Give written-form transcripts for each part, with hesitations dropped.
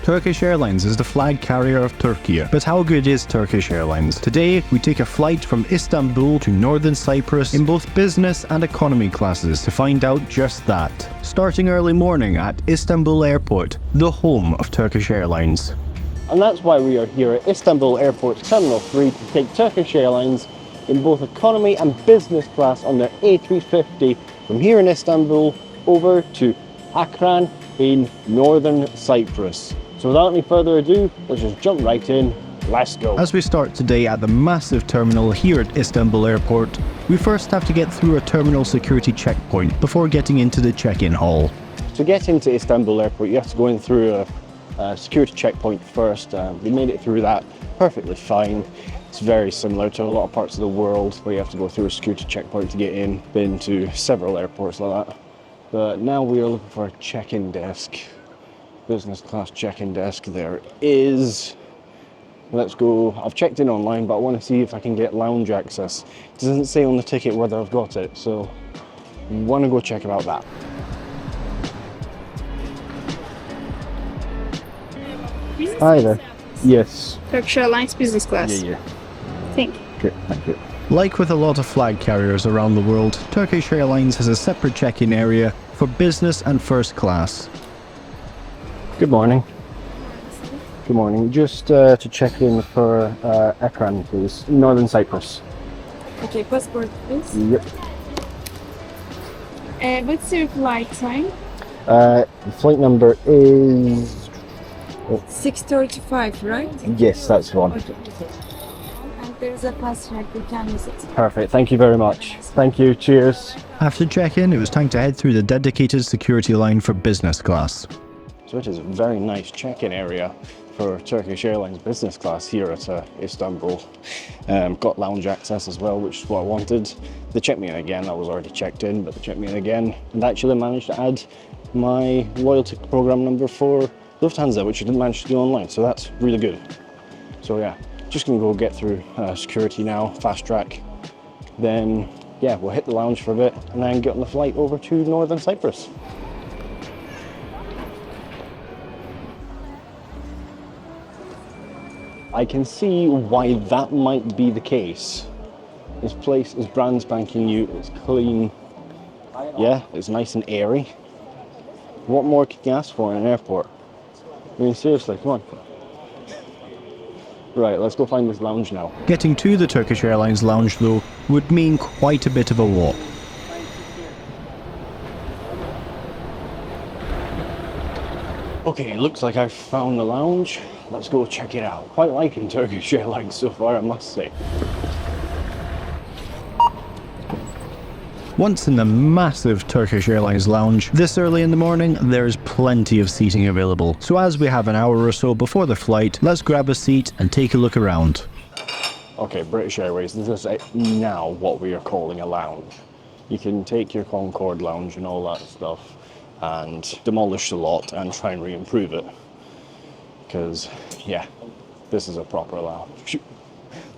Turkish Airlines is the flag carrier of Türkiye. But how good is Turkish Airlines? Today, we take a flight from Istanbul to Northern Cyprus in both business and economy classes to find out just that. Starting early morning at Istanbul Airport, the home of Turkish Airlines. And that's why we are here at Istanbul Airport Terminal 3 to take Turkish Airlines in both economy and business class on their A350 from here in Istanbul over to Ecran in Northern Cyprus. So without any further ado, let's just jump right in. Let's go. As we start today at the massive terminal here at Istanbul Airport, we first have to get through a terminal security checkpoint before getting into the check-in hall. To get into Istanbul Airport, you have to go in through a security checkpoint first. We made it through that perfectly fine. It's very similar to a lot of parts of the world where you have to go through a security checkpoint to get in. Been to several airports like that. But now we are looking for a check-in desk. Business class check-in desk there is. Let's go. I've checked in online, but I want to see if I can get lounge access. It doesn't say on the ticket whether I've got it, so I want to go check about that. Hi there. Yes. Turkish Airlines Business Class. Yeah. Thank you. Okay, thank you. Like with a lot of flag carriers around the world, Turkish Airlines has a separate check-in area for business and first class. Good morning. Good morning. Just to check in for Ecran, please. Northern Cyprus. Okay, passport please. Yep. What's your flight time? The flight number is... 6:35, right? Yes, that's the one. Okay. And there's a pass track, you can use it. Perfect. Thank you very much. Thank you. Cheers. After check-in, it was time to head through the dedicated security line for business class. So it is a very nice check-in area for Turkish Airlines business class here at Istanbul. Got lounge access as well, which is what I wanted. They checked me in again. I was already checked in, but they checked me in again and actually managed to add my loyalty program number for Lufthansa, which I didn't manage to do online. So that's really good. So yeah, just gonna go get through security now, fast track. Then yeah, we'll hit the lounge for a bit and then get on the flight over to Northern Cyprus. I can see why that might be the case. This place is brand spanking new, it's clean. Yeah, it's nice and airy. What more can you ask for in an airport? I mean, seriously, come on. Right, let's go find this lounge now. Getting to the Turkish Airlines lounge, though, would mean quite a bit of a walk. Okay, looks like I've found the lounge. Let's go check it out. Quite liking Turkish Airlines so far, I must say. Once in the massive Turkish Airlines lounge, this early in the morning, there's plenty of seating available. So as we have an hour or so before the flight, let's grab a seat and take a look around. Okay, British Airways, this is now what we are calling a lounge. You can take your Concorde lounge and all that stuff and demolish the lot and try and re-improve it. Because, yeah, this is a proper lounge.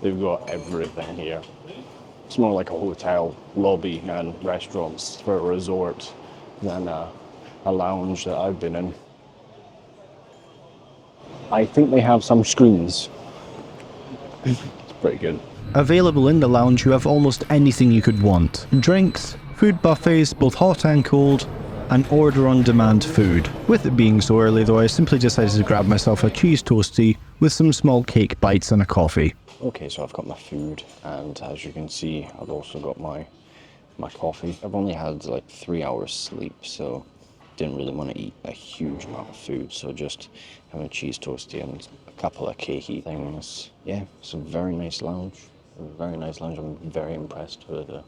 They've got everything here. It's more like a hotel lobby and restaurants for a resort than a lounge that I've been in. I think they have some screens. It's pretty good. Available in the lounge, you have almost anything you could want. Drinks, food buffets, both hot and cold, and order-on-demand food. With it being so early though, I simply decided to grab myself a cheese toastie with some small cake bites and a coffee. Okay, so I've got my food, and as you can see, I've also got my coffee. I've only had like 3 hours sleep, so didn't really want to eat a huge amount of food, so just having a cheese toastie and a couple of cakey things. Yeah, it's a very nice lounge. A very nice lounge. I'm very impressed with the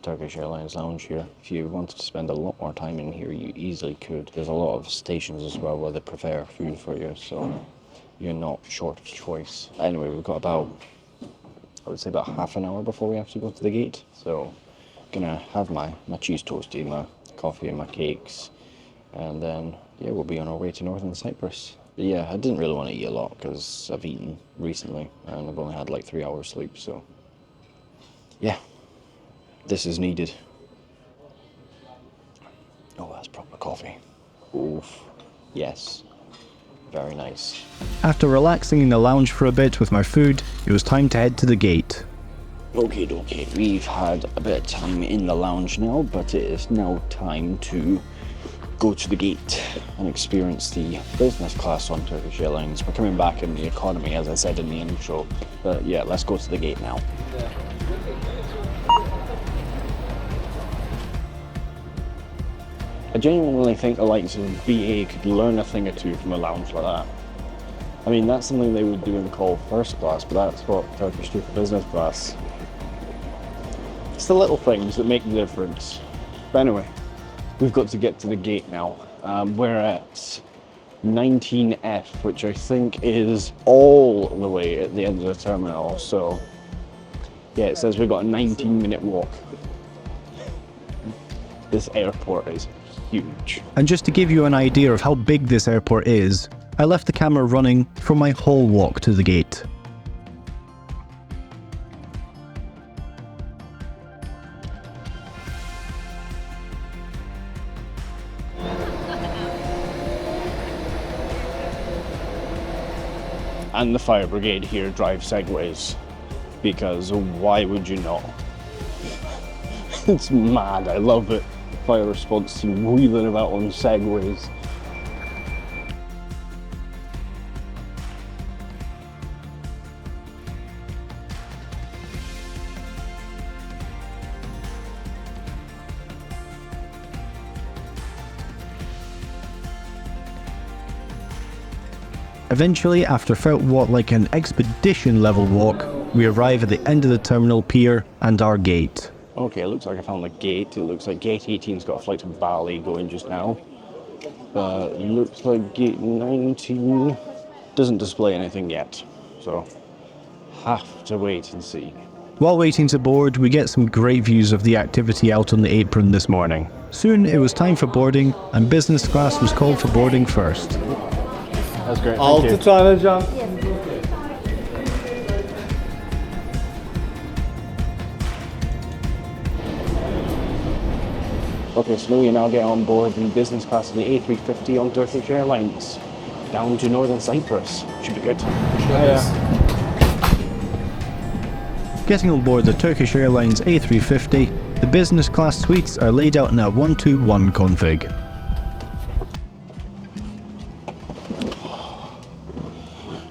Turkish Airlines lounge here. If you wanted to spend a lot more time in here, you easily could. There's a lot of stations as well where they prepare food for you, so you're not short of choice. Anyway, we've got about, I would say about half an hour before we have to go to the gate. So gonna have my cheese toastie, my coffee and my cakes, and then yeah, we'll be on our way to Northern Cyprus. But yeah, I didn't really want to eat a lot because I've eaten recently and I've only had like 3 hours sleep, so yeah, this is needed. Oh, that's proper coffee. Oof, yes. Very nice. After relaxing in the lounge for a bit with my food, it was time to head to the gate. Okay, we've had a bit of time in the lounge now, but it is now time to go to the gate and experience the business class on Turkish Airlines. We're coming back in the economy, as I said in the intro, but yeah, let's go to the gate now. I genuinely think the likes of BA could learn a thing or two from a lounge like that. I mean, that's something they would do and call first class, but that's what Turkish do for business class. It's the little things that make the difference. But anyway, we've got to get to the gate now. We're at 19F, which I think is all the way at the end of the terminal. So yeah, it says we've got a 19-minute walk. This airport is huge. And just to give you an idea of how big this airport is, I left the camera running for my whole walk to the gate. And the fire brigade here drive segways, because why would you not? It's mad, I love it. Fire response team wheeling about on segways. Eventually, after felt what like an expedition level walk, we arrive at the end of the terminal pier and our gate. Okay, it looks like I found the gate. It looks like gate 18's got a flight to Bali going just now. But it looks like gate 19 doesn't display anything yet. So, have to wait and see. While waiting to board, we get some great views of the activity out on the apron this morning. Soon it was time for boarding, and business class was called for boarding first. That's great, thank 6 you. tane cam. Okay, so we now get on board the business class of the A350 on Turkish Airlines, down to Northern Cyprus. Should be good. Getting on board the Turkish Airlines A350, the business class suites are laid out in a 1-2-1 config.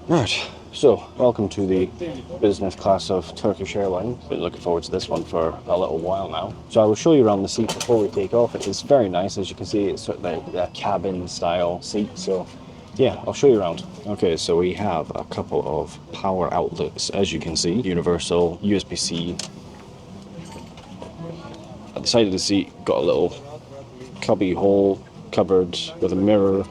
Right, so welcome to the business class of Turkish Airlines. Been looking forward to this one for a little while now. So I will show you around the seat before we take off. It is very nice, as you can see. It's sort of a cabin style seat, so yeah, I'll show you around. Okay, so we have a couple of power outlets, as you can see. Universal, USB-C. At the side of the seat, got a little cubby hole cupboard with a mirror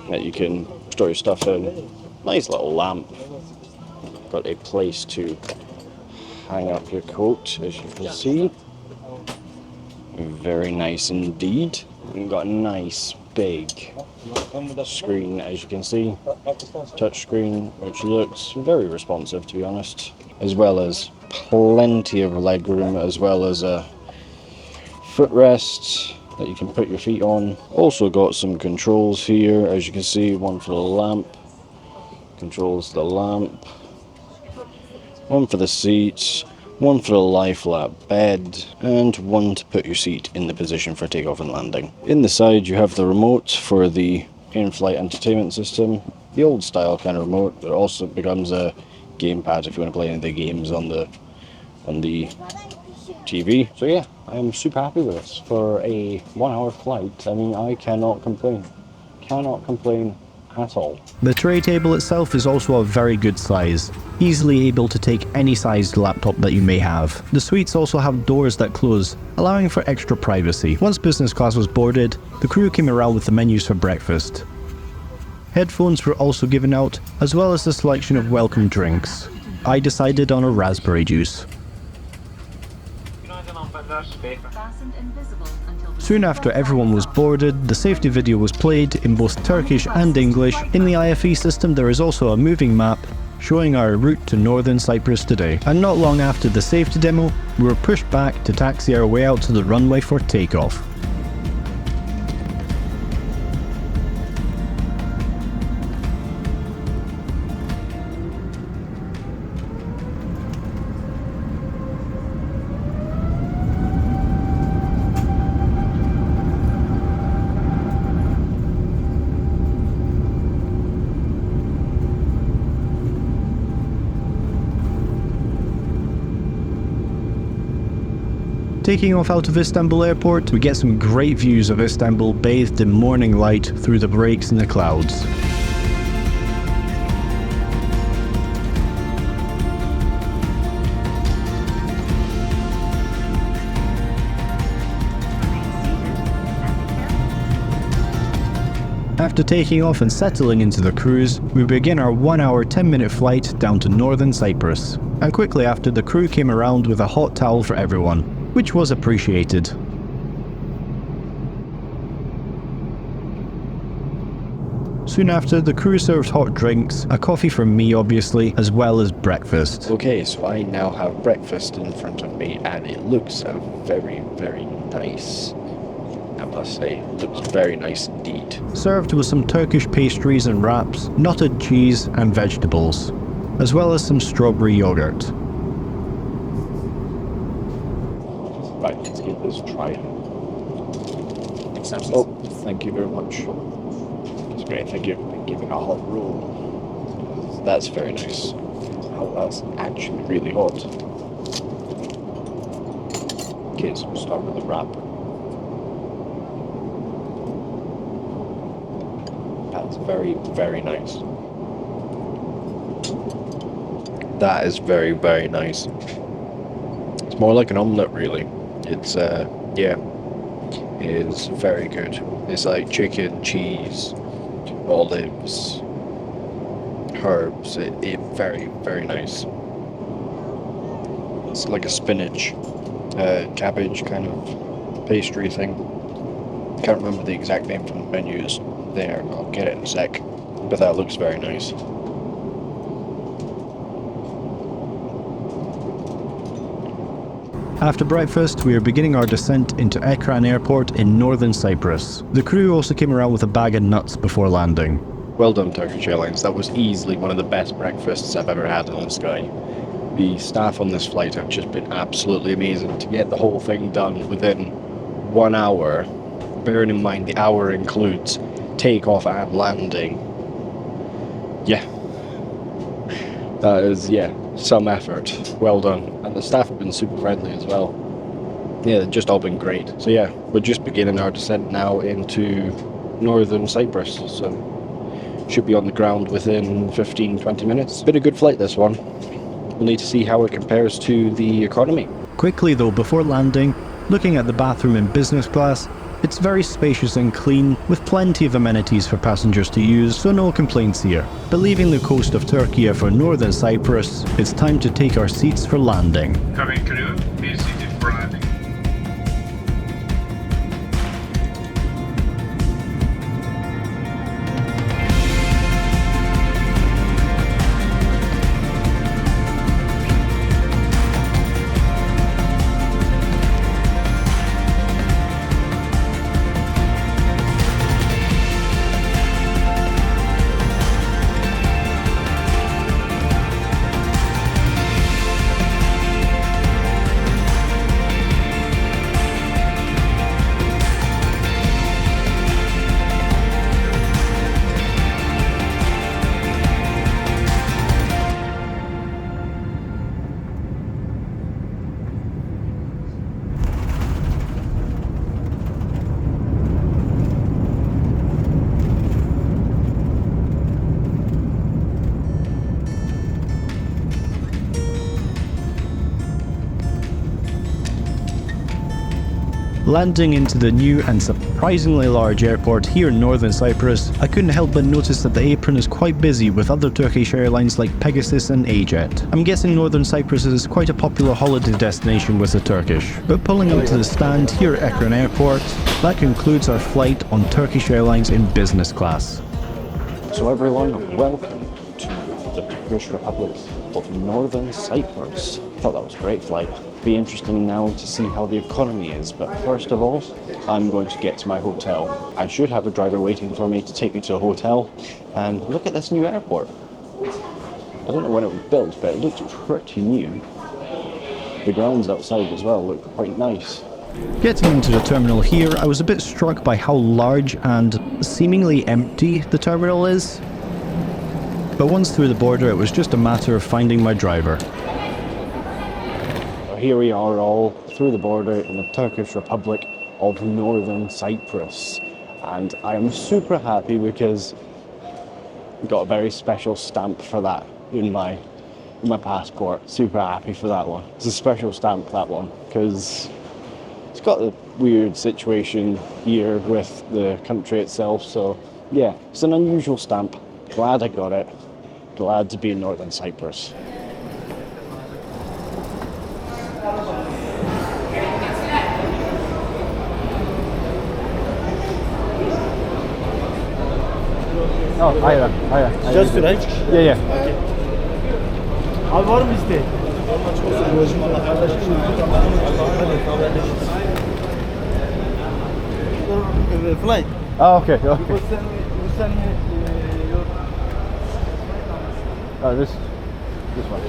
that you can store your stuff in. Nice little lamp. Got a place to hang up your coat, as you can see. Very nice indeed. We've got a nice big screen, as you can see. Touch screen, which looks very responsive, to be honest. As well as plenty of leg room, as well as a footrest that you can put your feet on. Also got some controls here, as you can see. One for the lamp. Controls the lamp, one for the seats, one for the lie flat bed, and one to put your seat in the position for takeoff and landing. In the side you have the remote for the in-flight entertainment system, the old style kind of remote. It also becomes a gamepad if you want to play any of the games on the TV. So yeah, I'm super happy with this for a 1 hour flight. I mean, I cannot complain at all. The tray table itself is also a very good size, easily able to take any sized laptop that you may have. The suites also have doors that close, allowing for extra privacy. Once business class was boarded, the crew came around with the menus for breakfast. Headphones were also given out, as well as a selection of welcome drinks. I decided on a raspberry juice. Soon after everyone was boarded, the safety video was played in both Turkish and English. In the IFE system there is also a moving map showing our route to Northern Cyprus today. And not long after the safety demo, we were pushed back to taxi our way out to the runway for takeoff. Taking off out of Istanbul Airport, we get some great views of Istanbul bathed in morning light through the breaks in the clouds. After taking off and settling into the cruise, we begin our 1 hour 10-minute flight down to Northern Cyprus. And quickly after, the crew came around with a hot towel for everyone, which was appreciated. Soon after, the crew served hot drinks, a coffee for me obviously, as well as breakfast. Okay, so I now have breakfast in front of me and it looks very, very nice. I must say, it looks very nice indeed. Served with some Turkish pastries and wraps, knotted cheese and vegetables, as well as some strawberry yogurt. Right, let's give this a try. Oh, thank you very much. That's great, thank you. I'm giving a hot roll. That's very nice. Oh, that's actually really hot. Okay, so we'll start with the wrap. That's very, very nice. That is very, very nice. It's more like an omelette, really. It's, yeah, it is very good. It's like chicken, cheese, olives, herbs. It very, very nice. It's like a spinach, cabbage kind of pastry thing. Can't remember the exact name from the menus there, I'll get it in a sec. But that looks very nice. After breakfast, we are beginning our descent into Ecran Airport in Northern Cyprus. The crew also came around with a bag of nuts before landing. Well done, Turkish Airlines. That was easily one of the best breakfasts I've ever had in the sky. The staff on this flight have just been absolutely amazing. To get the whole thing done within 1 hour, bearing in mind the hour includes takeoff and landing. Yeah. That is, yeah, some effort. Well done. And the staff have been super friendly as well. Yeah, they've just all been great. So yeah, we're just beginning our descent now into Northern Cyprus. So should be on the ground within 15-20 minutes. Been a good flight, this one. We'll need to see how it compares to the economy. Quickly though, before landing, looking at the bathroom in business class, it's very spacious and clean, with plenty of amenities for passengers to use, so no complaints here. But leaving the coast of Türkiye for Northern Cyprus, it's time to take our seats for landing. Cabin crew, be seated for landing. Landing into the new and surprisingly large airport here in Northern Cyprus, I couldn't help but notice that the apron is quite busy with other Turkish airlines like Pegasus and AJet. I'm guessing Northern Cyprus is quite a popular holiday destination with the Turkish. But pulling up to the stand here at Ecran Airport, that concludes our flight on Turkish Airlines in business class. So everyone, welcome to the Turkish Republic of Northern Cyprus. I thought that was a great flight. Be interesting now to see how the economy is, but first of all, I'm going to get to my hotel. I should have a driver waiting for me to take me to a hotel, and look at this new airport. I don't know when it was built, but it looks pretty new. The grounds outside as well look quite nice. Getting into the terminal here, I was a bit struck by how large and seemingly empty the terminal is. But once through the border, it was just a matter of finding my driver. here we are all through the border in the Turkish Republic of Northern Cyprus. And I am super happy because I got a very special stamp for that in my passport. Super happy for that one. It's a special stamp, that one, because it's got a weird situation here with the country itself. So yeah, it's an unusual stamp. Glad I got it. Glad to be in Northern Cyprus. Oh, hiya. Just right? Yeah, yeah. Abi var mı isteği? Flight. Oh, okay, okay. You send me your... This one.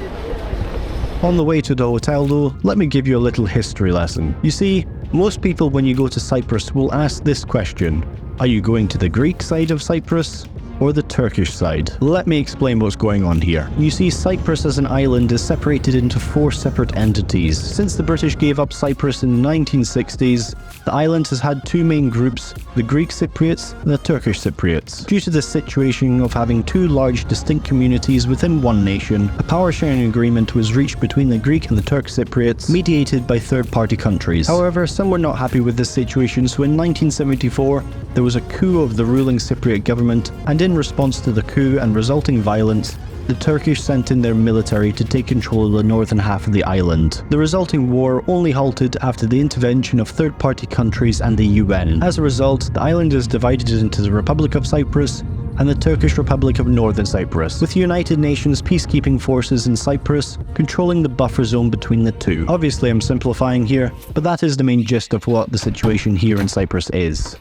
On the way to the hotel though, let me give you a little history lesson. You see, most people when you go to Cyprus will ask this question: are you going to the Greek side of Cyprus or the Turkish side? Let me explain what's going on here. You see, Cyprus as an island is separated into 4 separate entities. Since the British gave up Cyprus in the 1960s, the island has had 2 main groups, the Greek Cypriots and the Turkish Cypriots. Due to the situation of having 2 large distinct communities within one nation, a power sharing agreement was reached between the Greek and the Turkish Cypriots, mediated by third-party countries. However, some were not happy with this situation, so in 1974, there was a coup of the ruling Cypriot government, and in response to the coup and resulting violence, the Turkish sent in their military to take control of the northern half of the island. The resulting war only halted after the intervention of third-party countries and the UN. As a result, the island is divided into the Republic of Cyprus and the Turkish Republic of Northern Cyprus, with United Nations peacekeeping forces in Cyprus controlling the buffer zone between the two. Obviously I'm simplifying here, but that is the main gist of what the situation here in Cyprus is.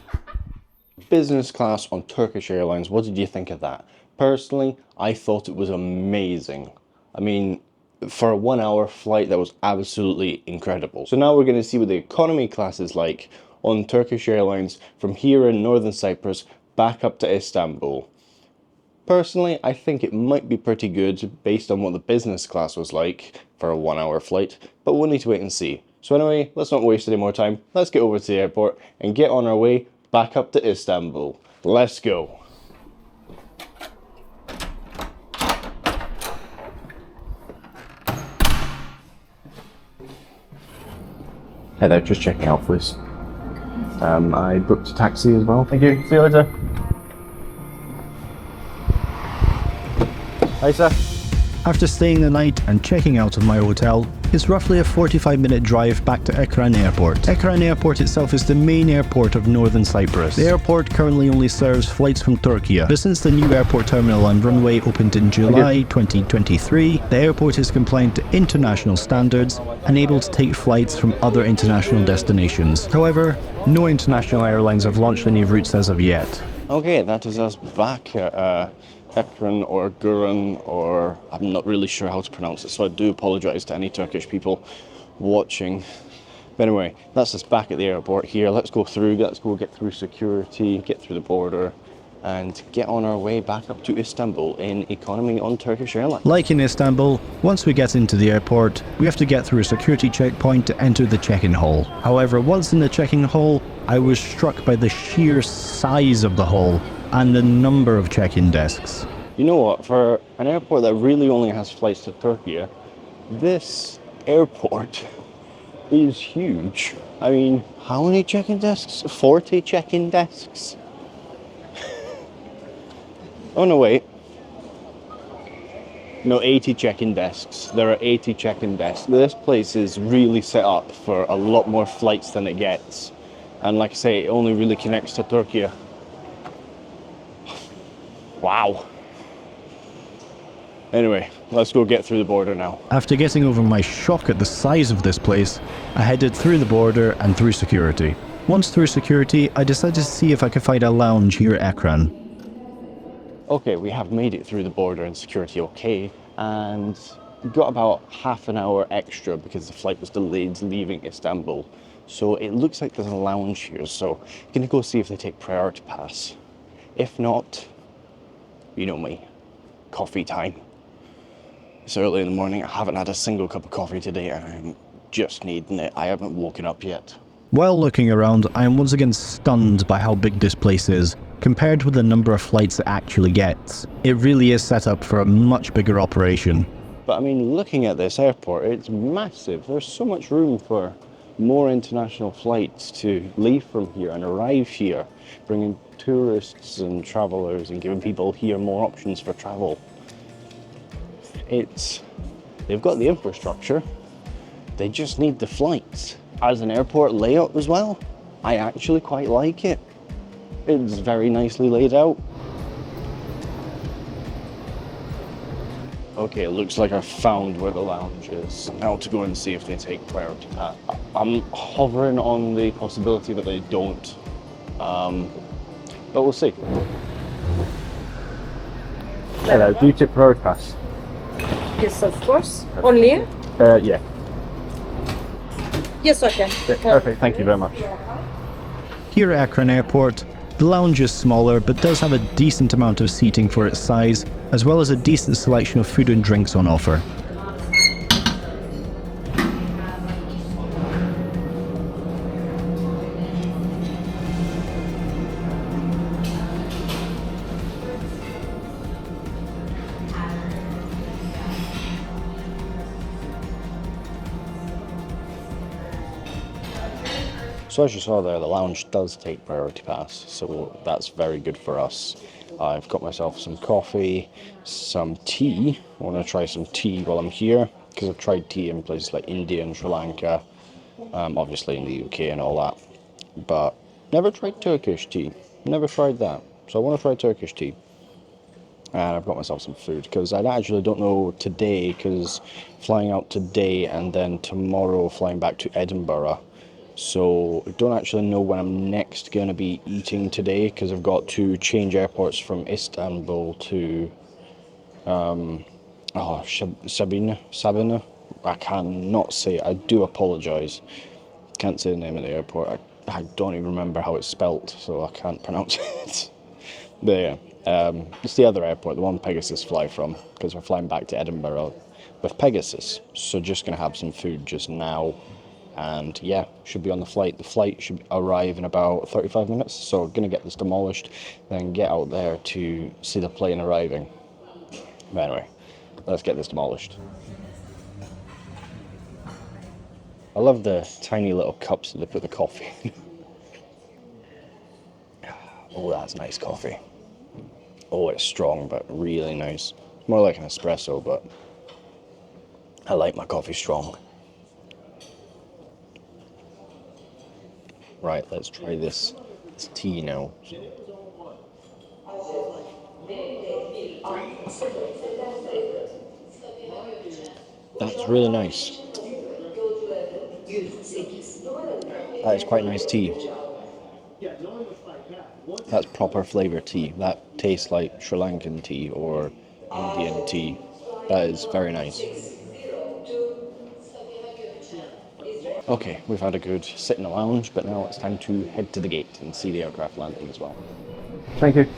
Business class on Turkish Airlines, what did you think of that? Personally, I thought it was amazing. I mean, for a 1-hour flight, that was absolutely incredible. So now we're going to see what the economy class is like on Turkish Airlines from here in Northern Cyprus back up to Istanbul. Personally, I think it might be pretty good based on what the business class was like for a 1-hour flight, but we'll need to wait and see. So anyway, let's not waste any more time. Let's get over to the airport and get on our way back up to Istanbul. Let's go. Hey there, just checking out, please. I booked a taxi as well. Thank you. See you later. Hi, sir. After staying the night and checking out of my hotel, it's roughly a 45-minute drive back to Ecran Airport. Ecran Airport itself is the main airport of Northern Cyprus. The airport currently only serves flights from Türkiye, but since the new airport terminal and runway opened in July 2023, the airport is compliant to international standards and able to take flights from other international destinations. However, no international airlines have launched any routes as of yet. Okay, that is us back at Ecran or Guran, or I'm not really sure how to pronounce it, so I do apologise to any Turkish people watching. But anyway, that's us back at the airport here. Let's go get through security, get through the border, and get on our way back up to Istanbul in economy on Turkish Airlines. Like in Istanbul, once we get into the airport, we have to get through a security checkpoint to enter the check-in hall. However, once in the check-in hall, I was struck by the sheer size of the hall and the number of check-in desks. You know what, for an airport that really only has flights to Türkiye, this airport is huge. I mean, how many check-in desks? 40 check-in desks? Oh no, wait. No, 80 check-in desks. There are 80 check-in desks. This place is really set up for a lot more flights than it gets. And like I say, it only really connects to Türkiye. Wow. Anyway, let's go get through the border now. After getting over my shock at the size of this place, I headed through the border and through security. Once through security, I decided to see if I could find a lounge here at Ecran. Okay, we have made it through the border and security okay, and we got about half an hour extra because the flight was delayed leaving Istanbul. So it looks like there's a lounge here, so I'm gonna go see if they take priority pass. If not, you know me, coffee time. It's early in the morning, I haven't had a single cup of coffee today and I'm just needing it. I haven't woken up yet. While looking around, I am once again stunned by how big this place is, compared with the number of flights it actually gets. It really is set up for a much bigger operation. But I mean, looking at this airport, it's massive. There's so much room for more international flights to leave from here and arrive here, bringing tourists and travellers and giving people here more options for travel. They've got the infrastructure, they just need the flights. As an airport layout as well, I actually quite like it. It's very nicely laid out. Okay, it looks like I found where the lounge is. Now to go and see if they take priority pass. I'm hovering on the possibility that they don't, but we'll see. Hello, do you take priority pass? Yes, of course. Only? Yeah. Yes, okay. Perfect, thank you very much. Here at Ecran Airport, the lounge is smaller but does have a decent amount of seating for its size, as well as a decent selection of food and drinks on offer. So as you saw there, the lounge does take priority pass, so that's very good for us. I've got myself some coffee, some tea. I want to try some tea while I'm here, because I've tried tea in places like India and Sri Lanka, obviously in the UK and all that, but never tried Turkish tea, never tried that, so I want to try Turkish tea. And I've got myself some food, because I actually don't know today, because flying out today and then tomorrow flying back to Edinburgh. So I don't actually know when I'm next going to be eating today, because I've got to change airports from Istanbul to Sabine. I cannot say it. I do apologise. Can't say the name of the airport. I don't even remember how it's spelt, so I can't pronounce it. But yeah, it's the other airport, the one Pegasus fly from, because we're flying back to Edinburgh with Pegasus. So just going to have some food just now. And yeah, should be on the flight. The flight should arrive in about 35 minutes, so gonna get this demolished, then get out there to see the plane arriving. But anyway, let's get this demolished. I love the tiny little cups that they put the coffee in. Oh, that's nice coffee. Oh, it's strong, but really nice. More like an espresso, but I like my coffee strong. Right, let's try this tea now. That's really nice. That is quite nice tea. That's proper flavour tea. That tastes like Sri Lankan tea or Indian tea. That is very nice. Okay, we've had a good sit in the lounge, but now it's time to head to the gate and see the aircraft landing as well. Thank you.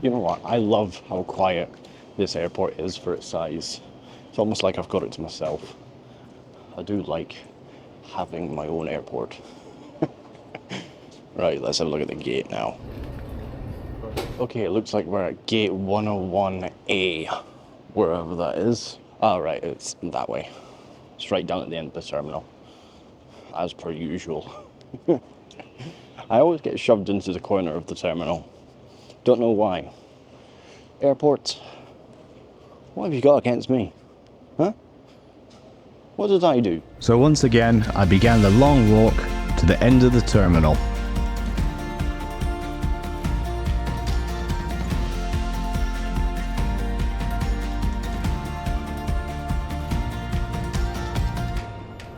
You know what? I love how quiet this airport is for its size. It's almost like I've got it to myself. I do like having my own airport. Right, let's have a look at the gate now. Okay, it looks like we're at gate 101A, wherever that is. Oh, right, it's that way. It's right down at the end of the terminal, as per usual. I always get shoved into the corner of the terminal. Don't know why. Airports, what have you got against me? Huh? What did I do? So once again, I began the long walk to the end of the terminal.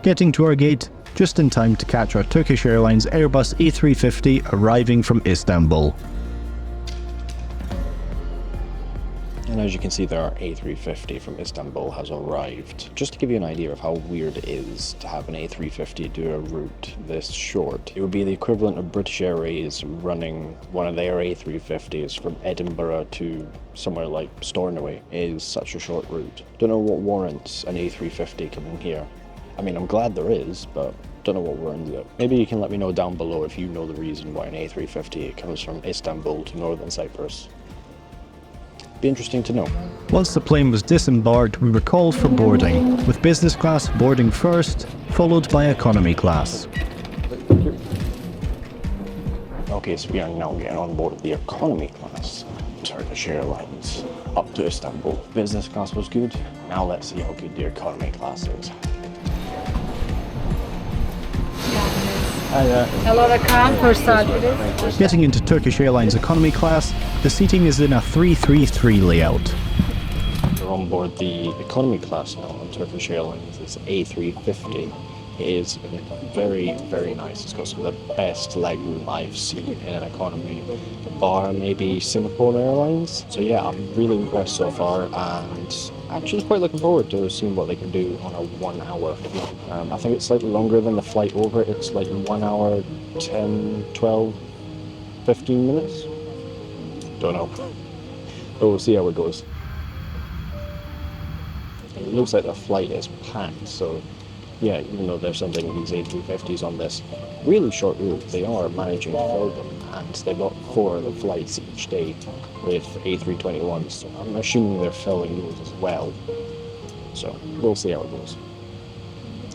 Getting to our gate just in time to catch our Turkish Airlines Airbus A350 arriving from Istanbul. And as you can see there, our A350 from Istanbul has arrived. Just to give you an idea of how weird it is to have an A350 do a route this short, it would be the equivalent of British Airways running one of their A350s from Edinburgh to somewhere like Stornoway. It is such a short route. Don't know what warrants an A350 coming here. I mean, I'm glad there is, but don't know what warrants it. Maybe you can let me know down below if you know the reason why an A350 comes from Istanbul to Northern Cyprus. Be interesting to know. Once the plane was disembarked, we were called for boarding, with business class boarding first, followed by economy class. Okay, so we are now getting on board the economy class. Turkish Airlines up to Istanbul. Business class was good. Now let's see how good the economy class is. Hello, Ecran. First please. Getting into Turkish Airlines Economy Class, the seating is in a 3-3-3 layout. We're on board the economy class now on Turkish Airlines. It's A350. It is very, very nice. It's got some of the best legroom I've seen in an economy, bar maybe Singapore Airlines. So yeah, I'm really impressed so far, and actually quite looking forward to seeing what they can do on a 1 hour flight. I think it's slightly longer than the flight over. It's like 1 hour, 10, 12, 15 minutes. Don't know. But we'll see how it goes. It looks like the flight is packed, so yeah, even though there's something these A350s on this really short route, they are managing to fill them, and they've got 4 of the flights each day with A321s, so I'm assuming they're filling those as well. So we'll see how it goes.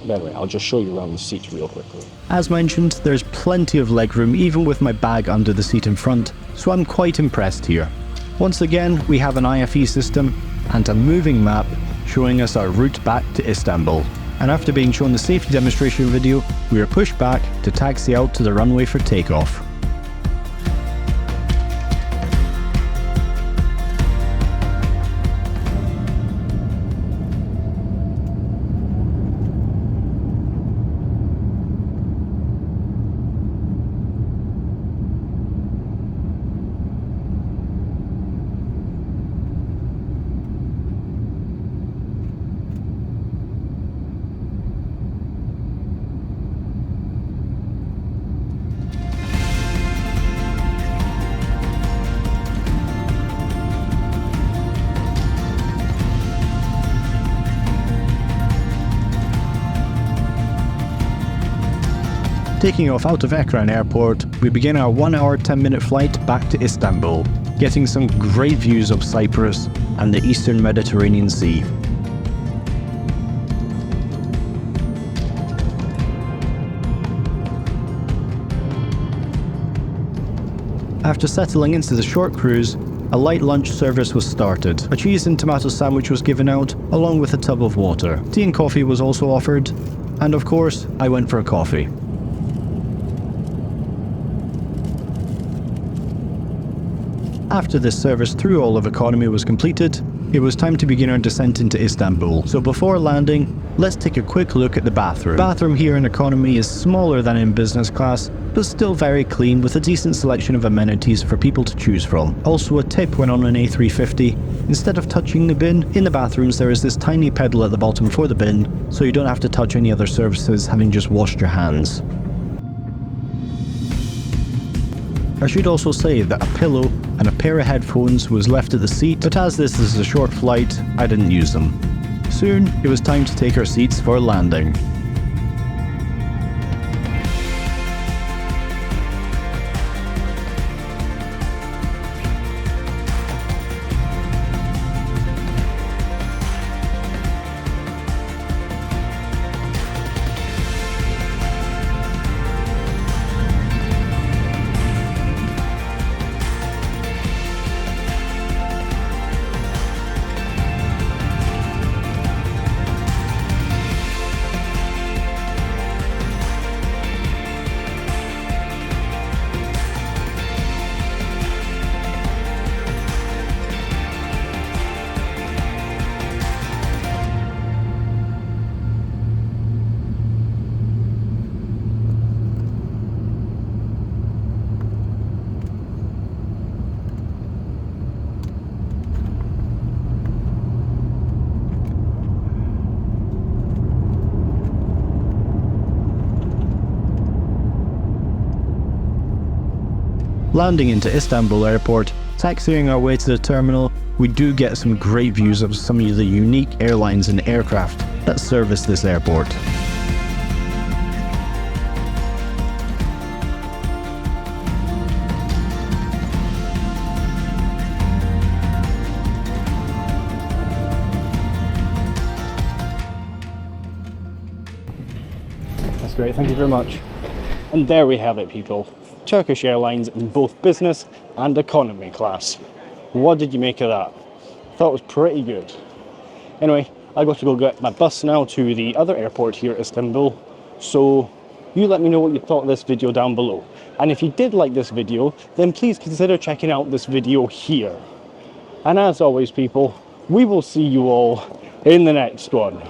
But anyway, I'll just show you around the seats real quickly. As mentioned, there's plenty of legroom even with my bag under the seat in front, so I'm quite impressed here. Once again, we have an IFE system and a moving map showing us our route back to Istanbul. And after being shown the safety demonstration video, we were pushed back to taxi out to the runway for takeoff. Taking off out of Ecran Airport, we begin our 1 hour 10-minute flight back to Istanbul, getting some great views of Cyprus and the Eastern Mediterranean Sea. After settling into the short cruise, a light lunch service was started. A cheese and tomato sandwich was given out, along with a tub of water. Tea and coffee was also offered, and of course, I went for a coffee. After this service through all of economy was completed, it was time to begin our descent into Istanbul. So before landing, let's take a quick look at the bathroom. The bathroom here in economy is smaller than in business class, but still very clean with a decent selection of amenities for people to choose from. Also a tip when on an A350, instead of touching the bin, in the bathrooms there is this tiny pedal at the bottom for the bin, so you don't have to touch any other surfaces having just washed your hands. I should also say that a pillow and a pair of headphones was left at the seat, but as this is a short flight, I didn't use them. Soon, it was time to take our seats for landing. Landing into Istanbul Airport, taxiing our way to the terminal, we do get some great views of some of the unique airlines and aircraft that service this airport. That's great, thank you very much. And there we have it, people. Turkish Airlines in both business and economy class. What did you make of that? Thought it was pretty good. Anyway, I got to go get my bus now to the other airport here at Istanbul. So you let me know what you thought of this video down below. And if you did like this video, then please consider checking out this video here. And as always, people, we will see you all in the next one.